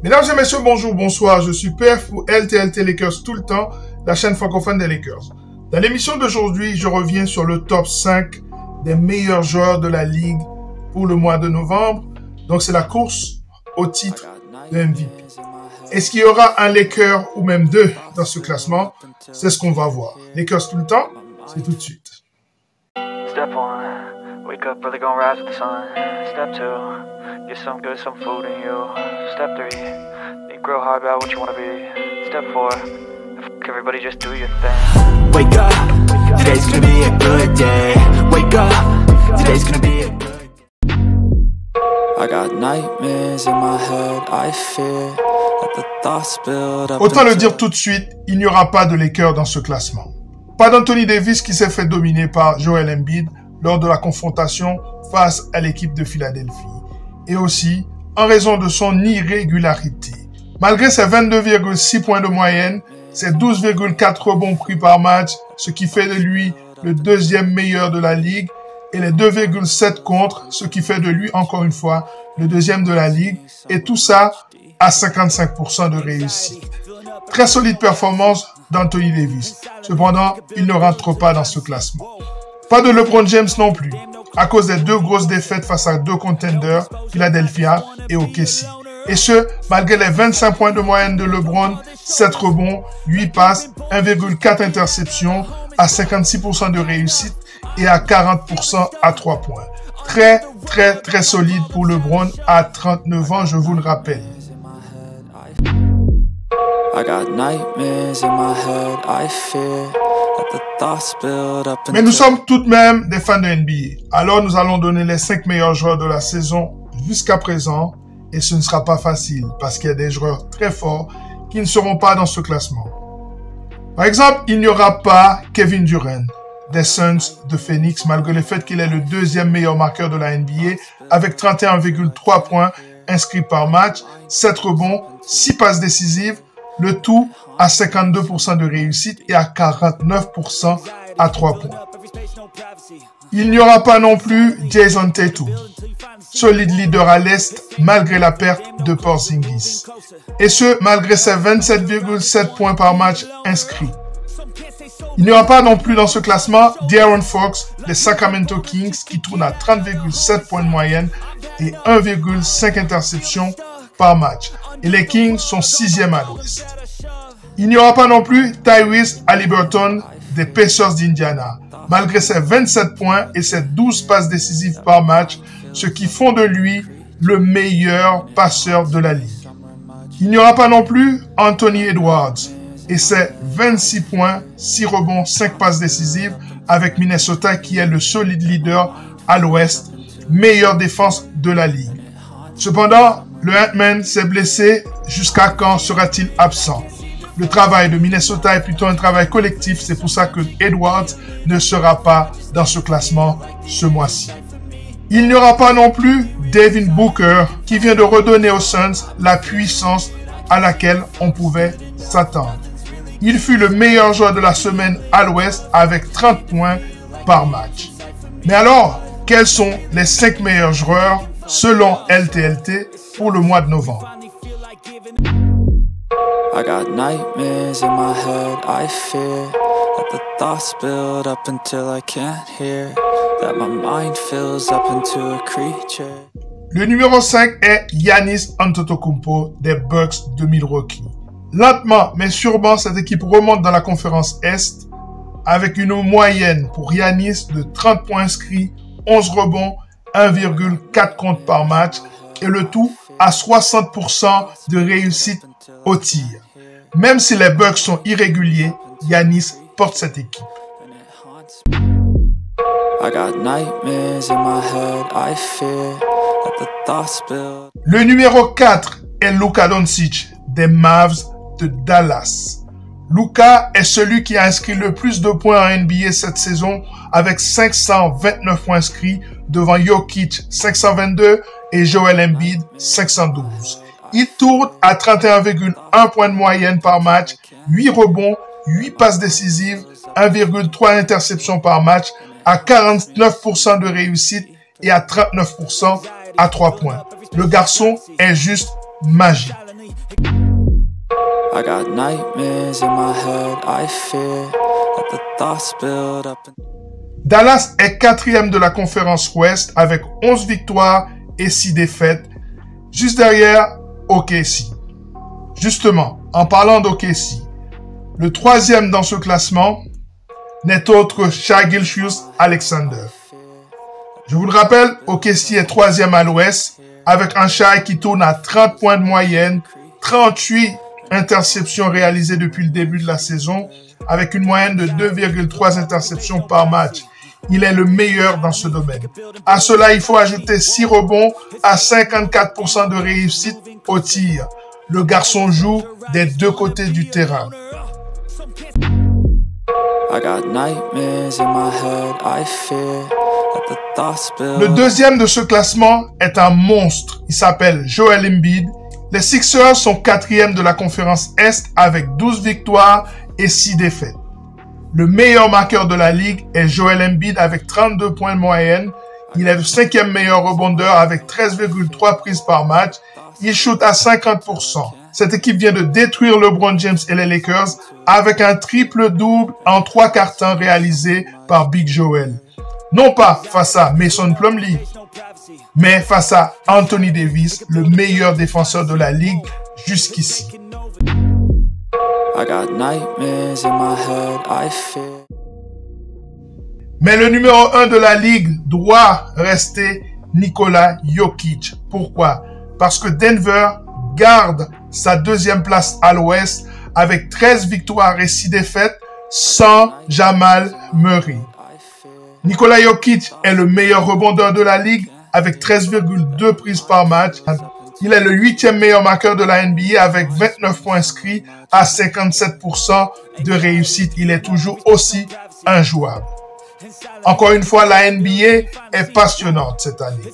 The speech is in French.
Mesdames et messieurs, bonjour, bonsoir. Je suis PF pour LTLT Lakers tout le temps, la chaîne francophone des Lakers. Dans l'émission d'aujourd'hui, je reviens sur le top 5 des meilleurs joueurs de la ligue pour le mois de novembre. Donc, c'est la course au titre de MVP. Est-ce qu'il y aura un Laker ou même deux dans ce classement? C'est ce qu'on va voir. Lakers tout le temps, c'est tout de suite. Step 1, wake up early, gonna rise with the sun. Step 2, get some good, some food in you. Step 3, think real hard about what you wanna be. Step 4, everybody just do your thing. Wake up, today's gonna be a good day. Wake up, today's gonna be a good day. I got nightmares in my head, I fear that the thoughts build up. Autant le dire tout de suite, il n'y aura pas de Lakers dans ce classement. Pas d'Anthony Davis qui s'est fait dominer par Joel Embiid lors de la confrontation face à l'équipe de Philadelphie. Et aussi, en raison de son irrégularité. Malgré ses 22,6 points de moyenne, ses 12,4 rebonds pris par match, ce qui fait de lui le deuxième meilleur de la ligue, et les 2,7 contre, ce qui fait de lui, encore une fois, le deuxième de la ligue, et tout ça à 55% de réussite. Très solide performance d'Anthony Davis. Cependant, il ne rentre pas dans ce classement. Pas de LeBron James non plus, à cause des deux grosses défaites face à deux contenders, Philadelphia et OKC. Et ce, malgré les 25 points de moyenne de LeBron, 7 rebonds, 8 passes, 1,4 interceptions, à 56% de réussite et à 40% à 3 points. Très solide pour LeBron à 39 ans, je vous le rappelle. Mais nous sommes tout de même des fans de NBA. Alors nous allons donner les 5 meilleurs joueurs de la saison jusqu'à présent. Et ce ne sera pas facile parce qu'il y a des joueurs très forts qui ne seront pas dans ce classement. Par exemple, il n'y aura pas Kevin Durant des Suns de Phoenix malgré le fait qu'il est le deuxième meilleur marqueur de la NBA avec 31,3 points inscrits par match, 7 rebonds, 6 passes décisives, le tout à 52% de réussite et à 49% à 3 points. Il n'y aura pas non plus Jason Tatum, solide leader à l'Est malgré la perte de Porzingis. Et ce, malgré ses 27,7 points par match inscrits. Il n'y aura pas non plus dans ce classement De'Aaron Fox des Sacramento Kings qui tourne à 30,7 points de moyenne et 1,5 interceptions par match. Et les Kings sont 6e à l'Ouest. Il n'y aura pas non plus Tyrese Haliburton des Pacers d'Indiana, malgré ses 27 points et ses 12 passes décisives par match, ce qui font de lui le meilleur passeur de la ligue. Il n'y aura pas non plus Anthony Edwards et ses 26 points, 6 rebonds, 5 passes décisives avec Minnesota qui est le solide leader à l'Ouest, meilleure défense de la ligue. Cependant, le Ant-Man s'est blessé, jusqu'à quand sera-t-il absent? Le travail de Minnesota est plutôt un travail collectif, c'est pour ça que Edwards ne sera pas dans ce classement ce mois-ci. Il n'y aura pas non plus Devin Booker qui vient de redonner aux Suns la puissance à laquelle on pouvait s'attendre. Il fut le meilleur joueur de la semaine à l'Ouest avec 30 points par match. Mais alors, quels sont les 5 meilleurs joueurs selon LTLT pour le mois de novembre? I got nightmares in my head, I fear that the thoughts build up until I can't hear, that my mind fills up into a creature. Le numéro 5 est Giannis Antetokounmpo des Bucks de Milwaukee. Lentement mais sûrement, cette équipe remonte dans la conférence Est avec une moyenne pour Giannis de 30 points inscrits, 11 rebonds, 1,4 contre par match et le tout à 60% de réussite au tir. Même si les Bucks sont irréguliers, Giannis porte cette équipe. Le numéro 4 est Luka Doncic des Mavs de Dallas. Luka est celui qui a inscrit le plus de points en NBA cette saison avec 529 points inscrits devant Jokic 522 et Joel Embiid 512. Il tourne à 31,1 points de moyenne par match, 8 rebonds, 8 passes décisives, 1,3 interceptions par match, à 49% de réussite et à 39% à 3 points. Le garçon est juste magique. I got nightmares in my head, I fear that the thoughts build up. Dallas est 4e de la conférence Ouest avec 11 victoires et 6 défaites, juste derrière OKC. Justement, en parlant d'OKC, le 3e dans ce classement n'est autre Shai Gilgeous-Alexander. Je vous le rappelle, OKC est 3e à l'Ouest avec un Shai qui tourne à 30 points de moyenne, 38 interceptions réalisées depuis le début de la saison avec une moyenne de 2,3 interceptions par match. Il est le meilleur dans ce domaine. À cela, il faut ajouter 6 rebonds à 54% de réussite au tir. Le garçon joue des deux côtés du terrain. Le deuxième de ce classement est un monstre. Il s'appelle Joel Embiid. Les Sixers sont 4e de la conférence Est avec 12 victoires et 6 défaites. Le meilleur marqueur de la ligue est Joel Embiid avec 32 points de moyenne. Il est le 5e meilleur rebondeur avec 13,3 prises par match. Il shoot à 50%. Cette équipe vient de détruire LeBron James et les Lakers avec un triple-double en 3 quarts-temps réalisé par Big Joel. Non pas face à Mason Plumlee, mais face à Anthony Davis, le meilleur défenseur de la ligue jusqu'ici. Mais le numéro 1 de la ligue doit rester Nikola Jokic. Pourquoi? Parce que Denver garde sa 2e place à l'Ouest avec 13 victoires et 6 défaites sans Jamal Murray. Nikola Jokic est le meilleur rebondeur de la ligue avec 13,2 prises par match. Il est le 8e meilleur marqueur de la NBA avec 29 points inscrits à 57% de réussite. Il est toujours aussi injouable. Encore une fois, la NBA est passionnante cette année.